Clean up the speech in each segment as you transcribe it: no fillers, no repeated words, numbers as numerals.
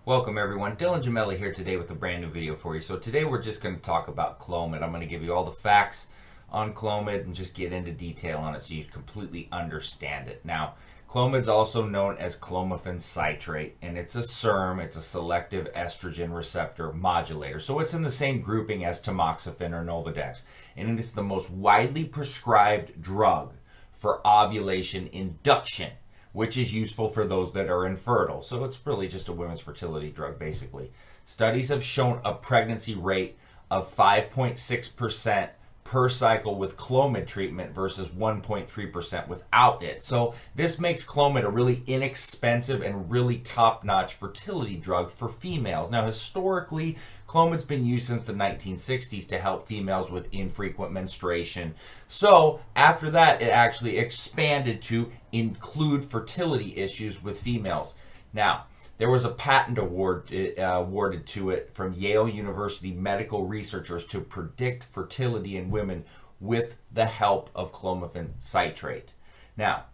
Welcome everyone, Dylan Gemelli here today with a brand new video for you. So today we're just going to talk about Clomid. I'm going to give you all the facts on Clomid and just get into detail on it so you completely understand it. Now, Clomid is also known as clomiphene citrate, and it's a SERM, it's a selective estrogen receptor modulator. So it's in the same grouping as tamoxifen or Nolvadex, and it's the most widely prescribed drug for ovulation induction, which is useful for those that are infertile. So it's really just a women's fertility drug, basically. Studies have shown a pregnancy rate of 5.6% per cycle with Clomid treatment versus 1.3% without it. So this makes Clomid a really inexpensive and really top-notch fertility drug for females. Now, historically, Clomid's been used since the 1960s to help females with infrequent menstruation. So after that, it actually expanded to include fertility issues with females. Now, there was a patent awarded to it from Yale University medical researchers to predict fertility in women with the help of clomiphene citrate. Now,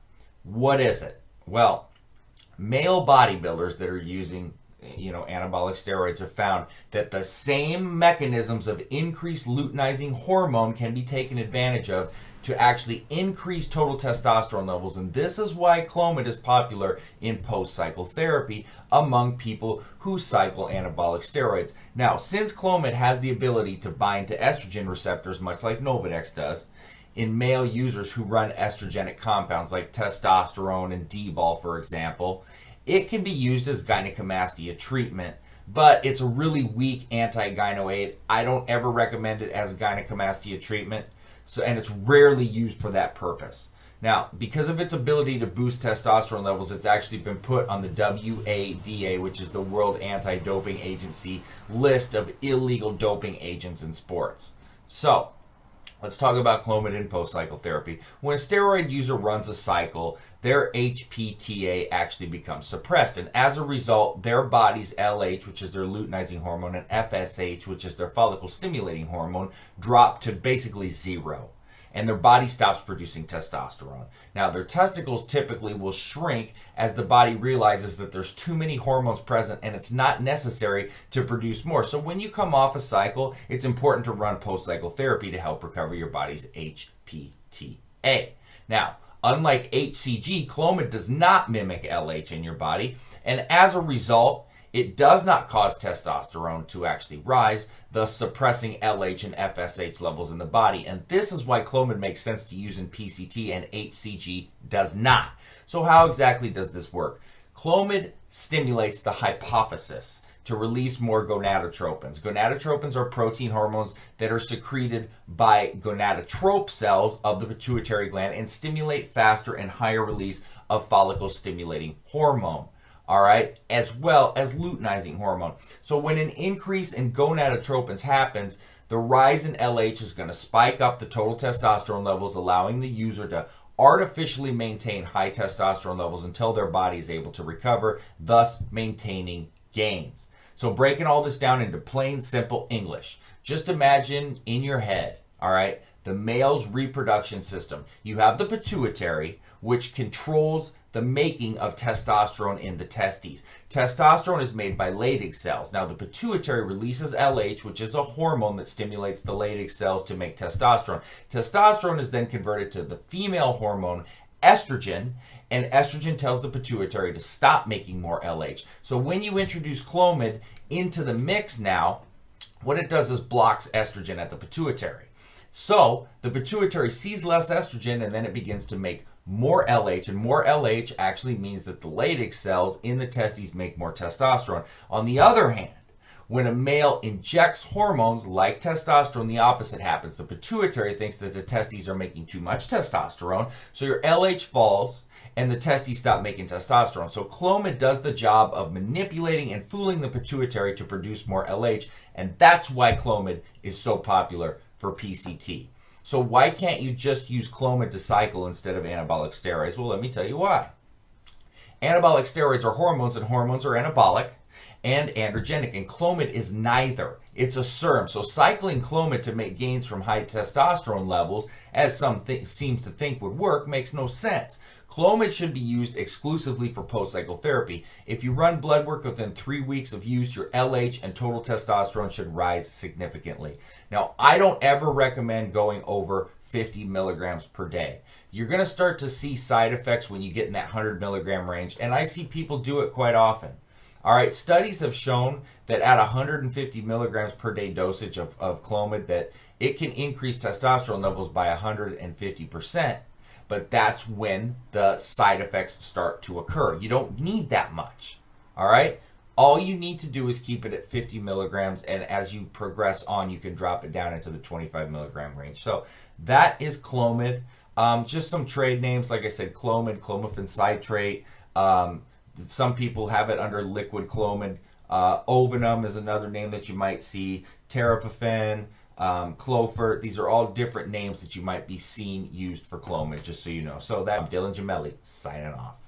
what is it? Well, male bodybuilders that are using anabolic steroids have found that the same mechanisms of increased luteinizing hormone can be taken advantage of to actually increase total testosterone levels, and this is why Clomid is popular in post-cycle therapy among people who cycle anabolic steroids. Now, since Clomid has the ability to bind to estrogen receptors, much like Nolvadex does, in male users who run estrogenic compounds like testosterone and D-bol, for example, it can be used as gynecomastia treatment, but it's a really weak anti-gyno-aid. I don't ever recommend it as gynecomastia treatment. And it's rarely used for that purpose. Now, because of its ability to boost testosterone levels, it's actually been put on the WADA, which is the World Anti-Doping Agency list of illegal doping agents in sports. So, let's talk about Clomid in post-cycle therapy. When a steroid user runs a cycle, their HPTA actually becomes suppressed, and as a result, their body's LH, which is their luteinizing hormone, and FSH, which is their follicle-stimulating hormone, drop to basically zero, and their body stops producing testosterone. Now, their testicles typically will shrink as the body realizes that there's too many hormones present and it's not necessary to produce more. So when you come off a cycle, it's important to run post-cycle therapy to help recover your body's HPTA. Now, unlike HCG, Clomid does not mimic LH in your body, and as a result, it does not cause testosterone to actually rise, thus suppressing LH and FSH levels in the body. And this is why Clomid makes sense to use in PCT and HCG does not. So how exactly does this work? Clomid stimulates the hypophysis to release more gonadotropins. Gonadotropins are protein hormones that are secreted by gonadotrope cells of the pituitary gland and stimulate faster and higher release of follicle-stimulating hormone. All right, as well as luteinizing hormone. So when an increase in gonadotropins happens, the rise in LH is going to spike up the total testosterone levels, allowing the user to artificially maintain high testosterone levels until their body is able to recover, thus maintaining gains. So breaking all this down into plain, simple English, just imagine in your head, all right, the male's reproduction system. You have the pituitary, which controls the making of testosterone in the testes. Testosterone is made by Leydig cells. Now, the pituitary releases LH, which is a hormone that stimulates the Leydig cells to make testosterone. Testosterone is then converted to the female hormone estrogen, and estrogen tells the pituitary to stop making more LH. So when you introduce Clomid into the mix now, what it does is blocks estrogen at the pituitary. So the pituitary sees less estrogen, and then it begins to make more LH, and more LH actually means that the Leydig cells in the testes make more testosterone. On the other hand, when a male injects hormones like testosterone, the opposite happens. The pituitary thinks that the testes are making too much testosterone, so your LH falls and the testes stop making testosterone. So Clomid does the job of manipulating and fooling the pituitary to produce more LH, and that's why Clomid is so popular for PCT. So why can't you just use Clomid to cycle instead of anabolic steroids? Well, let me tell you why. Anabolic steroids are hormones, and hormones are anabolic and androgenic, and Clomid is neither. It's a SERM. So cycling Clomid to make gains from high testosterone levels, as some seems to think would work, makes no sense. Clomid should be used exclusively for post-cycle therapy. If you run blood work within 3 weeks of use, your LH and total testosterone should rise significantly. Now, I don't ever recommend going over 50 milligrams per day. You're going to start to see side effects when you get in that 100 milligram range, and I see people do it quite often. All right, studies have shown that at 150 milligrams per day dosage of Clomid that it can increase testosterone levels by 150%, but that's when the side effects start to occur. You don't need that much, all right? All you need to do is keep it at 50 milligrams, and as you progress on, you can drop it down into the 25 milligram range. So that is Clomid. Just some trade names, like I said, Clomid, clomiphene citrate. Some people have it under liquid Clomid. Ovenum is another name that you might see. Terapephen, Clofert. These are all different names that you might be seeing used for Clomid, just so you know. So I'm Dylan Gemelli, signing off.